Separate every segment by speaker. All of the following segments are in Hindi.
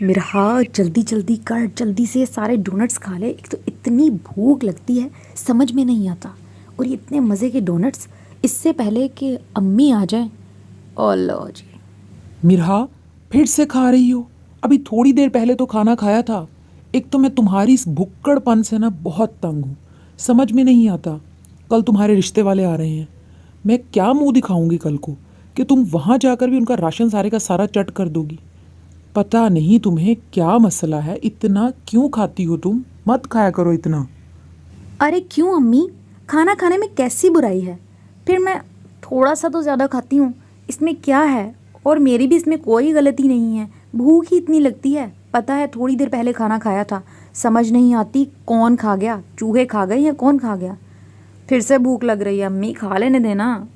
Speaker 1: मिरहा जल्दी जल्दी कर, जल्दी से सारे डोनट्स खा ले। एक तो इतनी भूख लगती है, समझ में नहीं आता। और ये इतने मज़े के डोनट्स, इससे पहले कि अम्मी आ जाए। ओ लो जी।
Speaker 2: मिरहा, फिर से खा रही हो? अभी थोड़ी देर पहले तो खाना खाया था। एक तो मैं तुम्हारी इस भुक्कड़पन से ना बहुत तंग हूँ। समझ में नहीं आता, कल तुम्हारे रिश्ते वाले आ रहे हैं। मैं क्या मुंह दिखाऊंगी कल को कि तुम वहाँ जाकर भी उनका राशन सारे का सारा चट कर दोगी। पता नहीं तुम्हें क्या मसला है, इतना क्यों खाती हो तुम? मत खाया करो इतना।
Speaker 1: अरे क्यों अम्मी, खाना खाने में कैसी बुराई है? फिर मैं थोड़ा सा तो ज़्यादा खाती हूँ, इसमें क्या है? और मेरी भी इसमें कोई गलती नहीं है, भूख ही इतनी लगती है। पता है थोड़ी देर पहले खाना खाया था, समझ नहीं आती कौन खा गया, चूहे खा गए या कौन खा गया। फिर से भूख लग रही है अम्मी, खा लेने देना।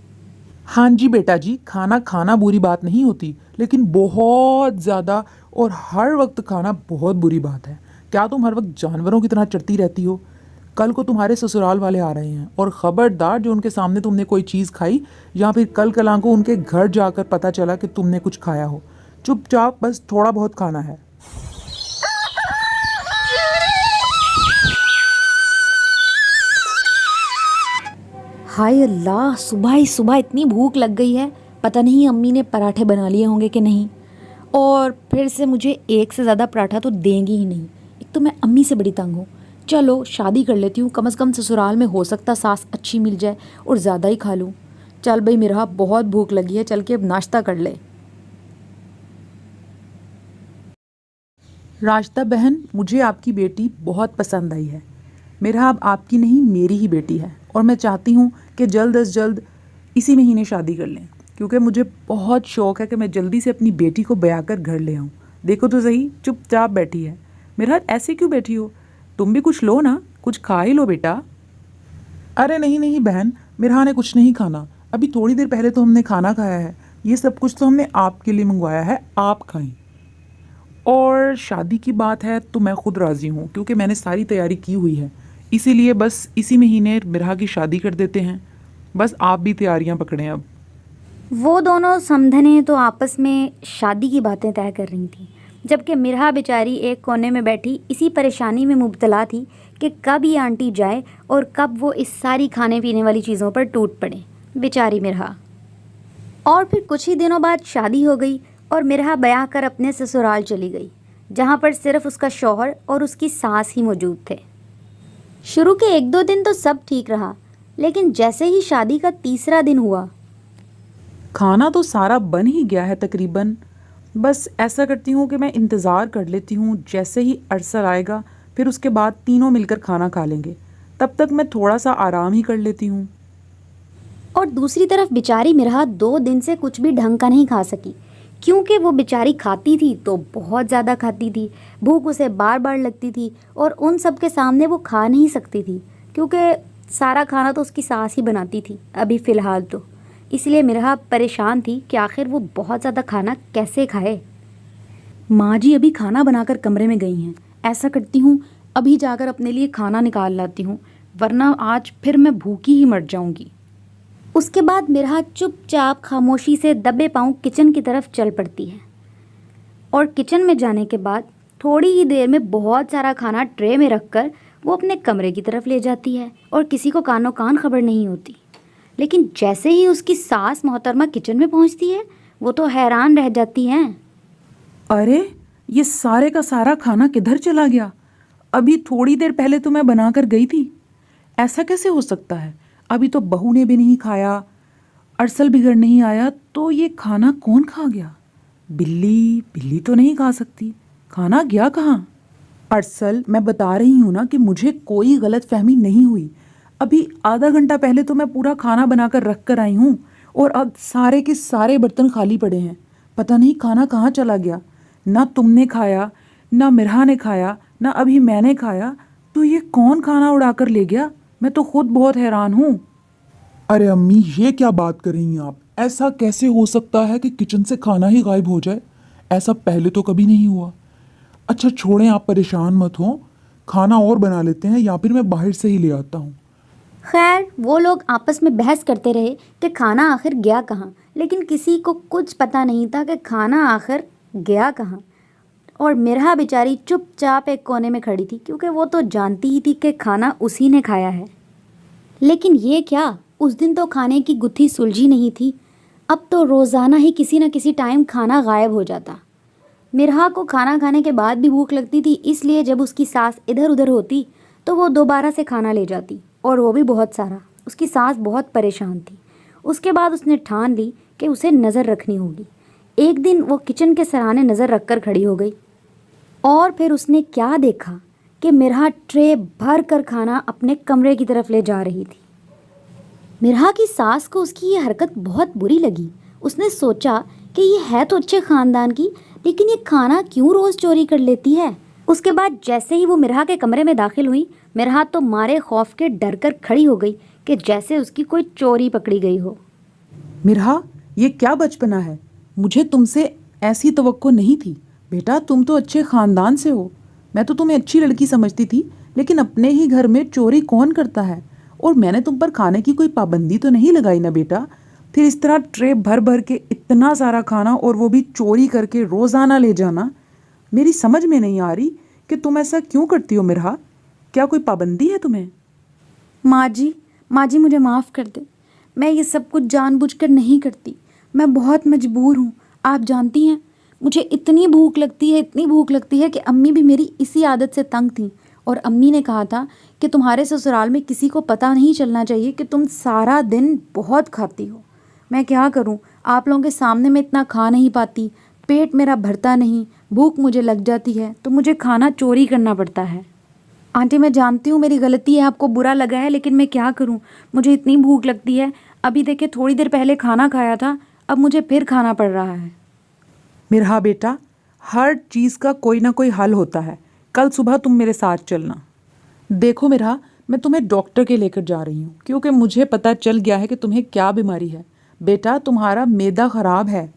Speaker 2: हाँ जी बेटा जी, खाना खाना बुरी बात नहीं होती, लेकिन बहुत ज़्यादा और हर वक्त खाना बहुत बुरी बात है। क्या तुम हर वक्त जानवरों की तरह चढ़ती रहती हो? कल को तुम्हारे ससुराल वाले आ रहे हैं और ख़बरदार जो उनके सामने तुमने कोई चीज़ खाई या फिर कल कलां को उनके घर जाकर पता चला कि तुमने कुछ खाया हो, चुपचाप बस थोड़ा बहुत खाना है।
Speaker 1: हाय अल्लाह, सुबह ही सुबह इतनी भूख लग गई है। पता नहीं अम्मी ने पराठे बना लिए होंगे कि नहीं। और फिर से मुझे एक से ज़्यादा पराठा तो देंगी ही नहीं। एक तो मैं अम्मी से बड़ी तंग हूँ। चलो शादी कर लेती हूँ, कम से कम ससुराल में हो सकता सास अच्छी मिल जाए और ज़्यादा ही खा लूँ। चल भाई मेरा बहुत भूख लगी है, चल के अब नाश्ता कर ले।
Speaker 2: राजता बहन, मुझे आपकी बेटी बहुत पसंद आई है। मेरा अब आपकी नहीं, मेरी ही बेटी है और मैं चाहती हूँ कि जल्द अज जल्द इसी महीने शादी कर लें, क्योंकि मुझे बहुत शौक है कि मैं जल्दी से अपनी बेटी को ब्याह कर घर ले आऊँ। देखो तो सही, चुपचाप बैठी है। मेरा ऐसे क्यों बैठी हो? तुम भी कुछ लो ना, कुछ खा ही लो बेटा। अरे नहीं नहीं बहन, मिरहा ने कुछ नहीं खाना। अभी थोड़ी देर पहले तो हमने खाना खाया है। ये सब कुछ तो हमने आपके लिए मंगवाया है, आप खाएं। और शादी की बात है तो मैं खुद राज़ी हूँ, क्योंकि मैंने सारी तैयारी की हुई है। इसीलिए बस इसी महीने मिरहा की शादी कर देते हैं। बस आप भी तैयारियां पकड़ें अब।
Speaker 3: वो दोनों समधने तो आपस में शादी की बातें तय कर रही थीं, जबकि मिरहा बेचारी एक कोने में बैठी इसी परेशानी में मुब्तला थी कि कब ये आंटी जाए और कब वो इस सारी खाने पीने वाली चीज़ों पर टूट पड़े। बेचारी मिरहा। और फिर कुछ ही दिनों बाद शादी हो गई और मिरहा ब्याह कर अपने ससुराल चली गई, जहाँ पर सिर्फ उसका शौहर और उसकी सास ही मौजूद थे। शुरू के एक दो दिन तो सब ठीक रहा, लेकिन जैसे ही शादी का तीसरा दिन हुआ।
Speaker 2: खाना तो सारा बन ही गया है तकरीबन। बस ऐसा करती हूँ कि मैं इंतज़ार कर लेती हूँ, जैसे ही अरसल आएगा फिर उसके बाद तीनों मिलकर खाना खा लेंगे। तब तक मैं थोड़ा सा आराम ही कर लेती हूँ।
Speaker 3: और दूसरी तरफ बेचारी मिरहा 2 दिन से कुछ भी ढंग का नहीं खा सकी, क्योंकि वो बेचारी खाती थी तो बहुत ज़्यादा खाती थी, भूख उसे बार बार लगती थी और उन सब के सामने वो खा नहीं सकती थी, क्योंकि सारा खाना तो उसकी सास ही बनाती थी अभी फ़िलहाल तो। इसलिए मिरहा परेशान थी कि आखिर वो बहुत ज़्यादा खाना कैसे खाए।
Speaker 1: माँ जी अभी खाना बनाकर कमरे में गई हैं। ऐसा करती हूँ, अभी जाकर अपने लिए खाना निकाल लाती हूँ, वरना आज फिर मैं भूखी ही मर जाऊंगी।
Speaker 3: उसके बाद मिरहा चुपचाप खामोशी से दबे पाँव किचन की तरफ चल पड़ती है। और किचन में जाने के बाद थोड़ी ही देर में बहुत सारा खाना ट्रे में रखकर वो अपने कमरे की तरफ ले जाती है और किसी को कानो कान खबर नहीं होती। लेकिन जैसे ही उसकी सास मोहतरमा किचन में पहुंचती है, वो तो हैरान रह जाती हैं।
Speaker 2: अरे, ये सारे का सारा खाना किधर चला गया? अभी थोड़ी देर पहले तो मैं बनाकर गई थी। ऐसा कैसे हो सकता है? अभी तो बहू ने भी नहीं खाया, अरसल भी घर नहीं आया, तो ये खाना कौन खा गया? बिल्ली? बिल्ली तो नहीं खा सकती। खाना गया कहाँ? अरसल, मैं बता रही हूँ ना कि मुझे कोई गलत फहमी नहीं हुई। अभी आधा घंटा पहले तो मैं पूरा खाना बनाकर रख कर आई हूँ और अब सारे के सारे बर्तन खाली पड़े हैं। पता नहीं खाना कहाँ चला गया। ना तुमने खाया, ना मिरहा ने खाया, ना अभी मैंने खाया, तो ये कौन खाना उड़ाकर ले गया? मैं तो खुद बहुत हैरान हूँ। अरे अम्मी, ये क्या बात कर रही हैं आप? ऐसा कैसे हो सकता है कि किचन से खाना ही गायब हो जाए? ऐसा पहले तो कभी नहीं हुआ। अच्छा छोड़ें, आप परेशान मत हो, खाना और बना लेते हैं या फिर मैं बाहर से ही ले आता हूँ।
Speaker 3: खैर, वो लोग आपस में बहस करते रहे कि खाना आखिर गया कहाँ, लेकिन किसी को कुछ पता नहीं था कि खाना आखिर गया कहाँ। और मिरहा बेचारी चुपचाप एक कोने में खड़ी थी, क्योंकि वो तो जानती ही थी कि खाना उसी ने खाया है। लेकिन ये क्या, उस दिन तो खाने की गुत्थी सुलझी नहीं थी। अब तो रोज़ाना ही किसी न किसी टाइम खाना गायब हो जाता। मिरहा को खाना खाने के बाद भी भूख लगती थी, इसलिए जब उसकी सास इधर उधर होती तो वो दोबारा से खाना ले जाती, और वो भी बहुत सारा। उसकी सास बहुत परेशान थी। उसके बाद उसने ठान ली कि उसे नज़र रखनी होगी। एक दिन वो किचन के सराहने नज़र रखकर खड़ी हो गई, और फिर उसने क्या देखा कि मिरहा ट्रे भर कर खाना अपने कमरे की तरफ ले जा रही थी। मिरहा की सास को उसकी ये हरकत बहुत बुरी लगी। उसने सोचा कि ये है तो अच्छे ख़ानदान की, लेकिन ये खाना क्यों रोज़ चोरी कर लेती है। उसके बाद जैसे ही वो मिरहा के कमरे में दाखिल हुई, मिरहा तो मारे खौफ के डर कर खड़ी हो गई कि जैसे उसकी कोई चोरी पकड़ी गई हो।
Speaker 2: मिरहा, ये क्या बचपना है? मुझे तुमसे ऐसी तवक्को नहीं थी। बेटा, तुम तो अच्छे खानदान से हो। मैं तो तुम्हें अच्छी लड़की समझती थी, लेकिन अपने ही घर में चोरी कौन करता है? और मैंने तुम पर खाने की कोई पाबंदी तो नहीं लगाई ना बेटा? फिर इस तरह ट्रे भर भर के इतना सारा खाना, और वो भी चोरी करके रोज़ाना ले जाना, मेरी समझ में नहीं आ रही कि तुम ऐसा क्यों करती हो मिरहा। क्या कोई पाबंदी है तुम्हें?
Speaker 1: माँ जी मुझे माफ़ कर दे। मैं ये सब कुछ जानबूझकर नहीं करती। मैं बहुत मजबूर हूँ। आप जानती हैं, मुझे इतनी भूख लगती है कि अम्मी भी मेरी इसी आदत से तंग थी। और अम्मी ने कहा था कि तुम्हारे ससुराल में किसी को पता नहीं चलना चाहिए कि तुम सारा दिन बहुत खाती हो। मैं क्या करूँ, आप लोगों के सामने मैं इतना खा नहीं पाती। पेट मेरा भरता नहीं, भूख मुझे लग जाती है तो मुझे खाना चोरी करना पड़ता है। आंटी, मैं जानती हूँ मेरी गलती है, आपको बुरा लगा है, लेकिन मैं क्या करूँ, मुझे इतनी भूख लगती है। अभी देखिए, थोड़ी देर पहले खाना खाया था, अब मुझे फिर खाना पड़ रहा है।
Speaker 2: मिरहा बेटा, हर चीज़ का कोई ना कोई हल होता है। कल सुबह तुम मेरे साथ चलना। देखो मिरहा, मैं तुम्हें डॉक्टर के लेकर जा रही हूँ, क्योंकि मुझे पता चल गया है कि तुम्हें क्या बीमारी है। बेटा, तुम्हारा मैदा ख़राब है।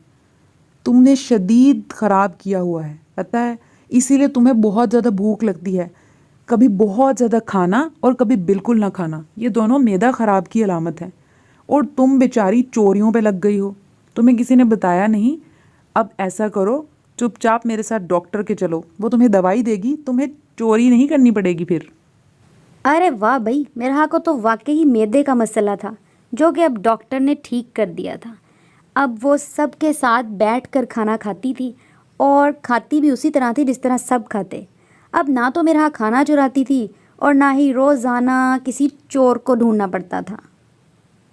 Speaker 2: तुमने शदीद ख़राब किया हुआ है, पता है, इसीलिए तुम्हें बहुत ज़्यादा भूख लगती है। कभी बहुत ज़्यादा खाना और कभी बिल्कुल ना खाना, ये दोनों मैदा ख़राब की अलामत है। और तुम बेचारी चोरियों पे लग गई हो, तुम्हें किसी ने बताया नहीं। अब ऐसा करो, चुपचाप मेरे साथ डॉक्टर के चलो, वो तुम्हें दवाई देगी, तुम्हें चोरी नहीं करनी पड़ेगी फिर।
Speaker 3: अरे वाह भाई, मिरहा को तो वाकई ही मैदे का मसला था, जो कि अब डॉक्टर ने ठीक कर दिया था। अब वो सबके साथ बैठकर खाना खाती थी, और खाती भी उसी तरह थी जिस तरह सब खाते। अब ना तो मिरहा खाना चुराती थी, और ना ही रोज़ाना किसी चोर को ढूंढना पड़ता था।